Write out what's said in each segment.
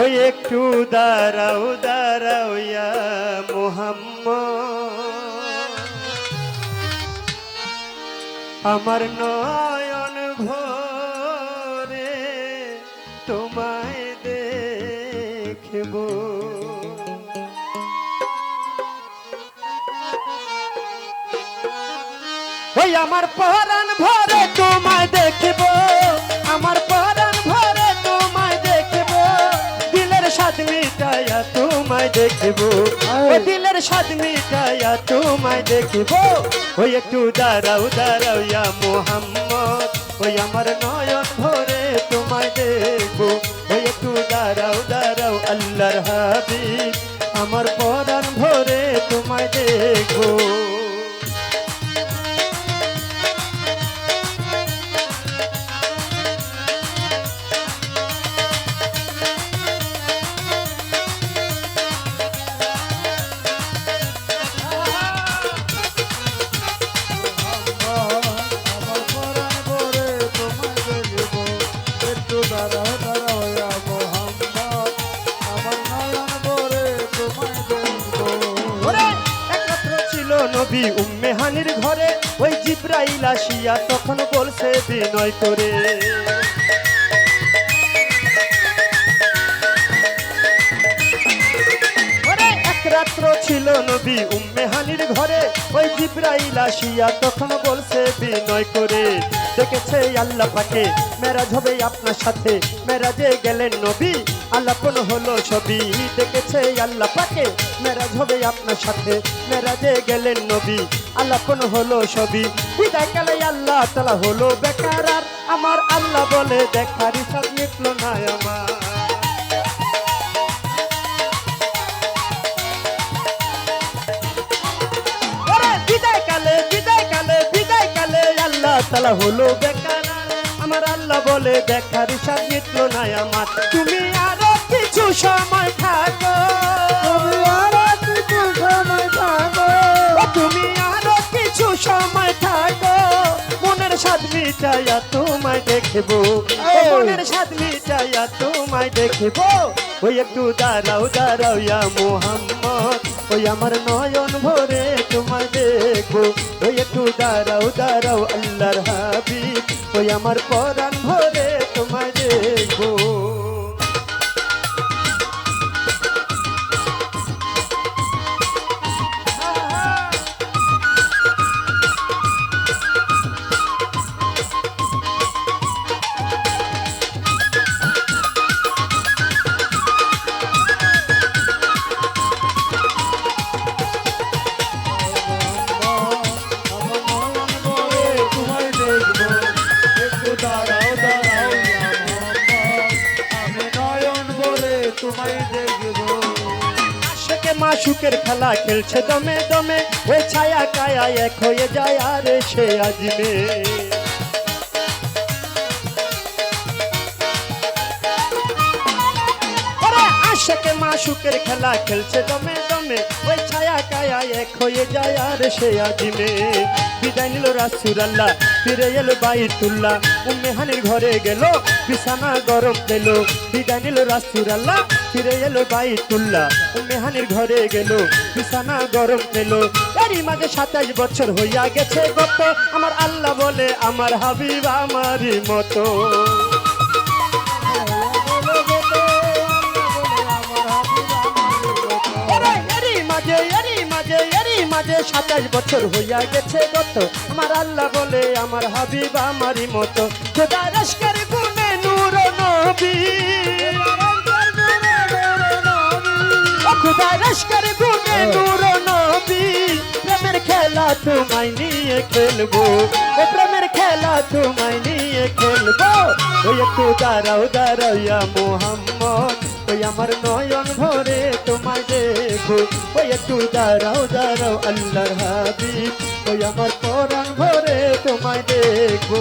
ওই একটু দাঁড়াও দাঁড়াও ইয়া মোহাম্মদ, আমার নয়ন ভরে তোমায় দেখব। ওই আমার পরাণ ভরে তোমায় দেখব, আমার পরাণ ভরে তোমায় দেখব, দিলের স্বাদ মিটাইয়া তোমায় দেখব, ওই দিলের স্বাদ মিটাইয়া তোমায় দেখব। ওই একটু দাঁড়াও দাঁড়াও ইয়া মোহাম্মদ, ওই আমার নয়ন ভরে তোমায় দেখব। ওই একটু দাঁড়াও দাঁড়াও আল্লাহর হাবিব, আমার পরাণ ভরে তোমায় দেখব। নবী উম্মে হানির ঘরে ওই জিব্রাইল আসিয়া তখন বলছে বিনয় করে, এক রাত্র ছিল নবী উম্মে হানির ঘরে ওই জিব্রাইল আসিয়া তখন বলছে বিনয় করে, দেখেছে আল্লাহ পাকে মেরাজ হবে আপনার সাথে, মেরাজে গেলেন নবী আলাপন হলো ছবি। দেখেছে আল্লাহ পাকে মেরাজ হবে আপনার সাথে, মেরাজে গেলেন নবী আলাপন হলো ছবি। বিদায় কালে আল্লাহ তাআলা হলো বেকার, আর আমার আল্লাহ বলে দেখার হিসাব মিটলো না আমার। বিদায় কালে আল্লাহ তাআলা হলো বেকার, আমার আল্লাহ বলে দেখার হিসাব মিটলো না আমার। তুমি আরো কিছু সময় থাকো, তুমি আরো কিছু সময় থাকো, তুমি আরো কিছু সময় থাকো, মনের স্বাদ মিটাইয়া তোমায় দেখব, মনের স্বাদ মিটাইয়া তোমায় দেখব। ওই একটু দাঁড়াও দাঁড়াও ইয়া মোহাম্মদ, ওই আমার নয়ন ভরে তোমায় দেখব। ওই একটু দাঁড়াও দাঁড়াও আল্লাহর হাবিব, ওই আমার পরাণ ভরে তোমায় দেখব। মাসুকের খেলা খেলছে দমে দমে, ওই ছায়া কায়া এক হয়ে যায় আর সে আজমে। আশাকে মাসুকের খেলা খেলছে দমে দমে, ওই ছায়া কায়া এক হয়ে যায় আর সে আজমে। বিদায় নিল রাসূলুল্লাহ, ফিরে এলো বাইতুল্লাহ, উম্মে হানির ঘরে গেল বিছানা গরম পেল। বিদায় নিল রাসূলুল্লাহ, ফিরে এলো বাইতুল্লাহ, উম্মে হানির ঘরে গেল বিছানা গরম পেল। এরই মাঝে 27 বছর হইয়া গেছে গত, আমার আল্লাহ বলে আমার হাবিব আমারই মতো। এরই মাঝে 27 বছর হইয়া গেছে গত, আমার আল্লাহ বলে আমার হাবিব আমারই মতো। খোদা রশকের গুণে নূর নবী, খোদা রশকের গুণে নূর নবী, প্রেমের খেলা তোমায় নিয়ে খেলবো, ও প্রেমের খেলা তোমায় নিয়ে খেলবো। ওই একটু দাঁড়াও দাঁড়াও ইয়া মোহাম্মদ, ওই আমার নয়ন ভরে তোমায় দেখবো। ওই একটু দাঁড়াও দাঁড়াও আল্লাহর হাবিব, ওই আমার পরাণ ভরে তোমায় দেখবো।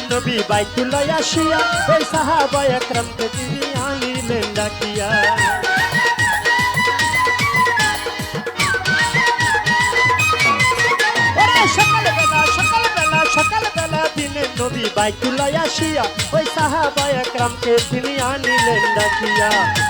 দিলেন নবী বাইতুল্লাহ আসিয়া, ওই সাহাবা একরামকে তিনি আনিলেন ডাকিয়া। সকালবেলা দিলেন নবী বাইতুল্লাহ আসিয়া, ওই সাহাবা একরামকে তিনি আনিলেন ডাকিয়া।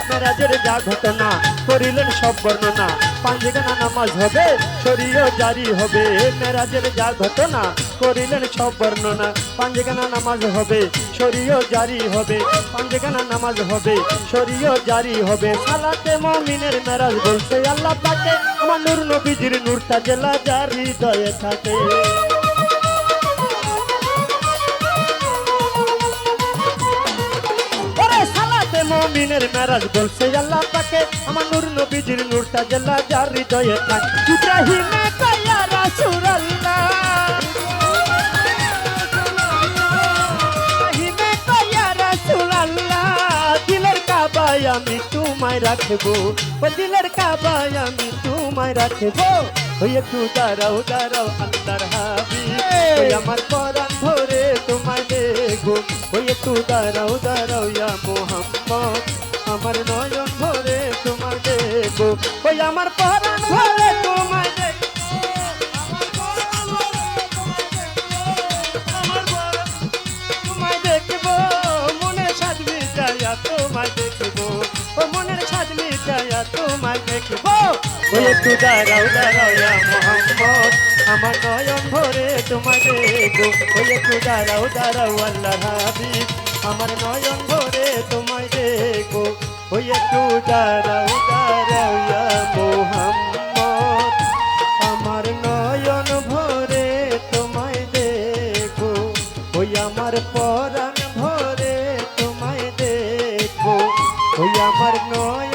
মেরাজের যা ঘটনা করিলেন সব বর্ণনা, পাঁচগানা নামাজ হবে শরীয়ত জারি হবে। মেরাজের যা ঘটনা করিলেন সব বর্ণনা, পাঁচগানা নামাজ হবে শরীয়ত জারি হবে। পাঁচগানা নামাজ হবে শরীয়ত জারি হবে। সালাতে মুমিনের মেরাজ বলছে আল্লাহ পাকে, আমার নূর নবীজির নূরটা জেলা যার হৃদয়ে থাকে। মুমিনের মেরাজ বলছে আল্লাহ পাকে, আমার নূর নবীজির নূরটা জেলা যার হৃদয়ে থাকে। ইব্রাহিমে কয়া রাসূলুল্লাহ, ইব্রাহিমে কয়া রাসূলুল্লাহ, দিলের কাবায় আমি তোমায় রাখবো, ও দিলের কাবায় আমি তোমায় রাখবো। ওই একটু দাঁড়াও দাঁড়াও আল্লাহর হাবিব, ওই আমার পরাণ ধরে তোমায় দেখবো। ওই একটু দাঁড়াও দাঁড়াও ইয়া মুহাম্মদ, আমার নয়ন ভরে তোমায় দেখবো। ওই আমার পরাণ ভরে তোমায় দেখবো, তোমায় দেখবো, মনের সাজ মিটাইয়া তোমায় দেখবো, ও মনের সাজ মিটাইয়া তোমায় দেখবো। ওই একটু দাঁড়াও দাঁড়াও ইয়া মুহাম্মদ, আমার নয়ন ভরে তোমায় দেখবো। ওই একটু দাঁড়াও দাঁড়াও আল্লাহর হাবিব, আমার নয়ন ভরে তোমায় দেখবো। ওই একটু দাঁড়াও দাঁড়াও ইয়া মুহাম্মদ, আমার নয়ন ভরে তোমায় দেখবো। ওই আমার পরাণ ভরে তোমায় দেখবো। ওই আমার নয়ন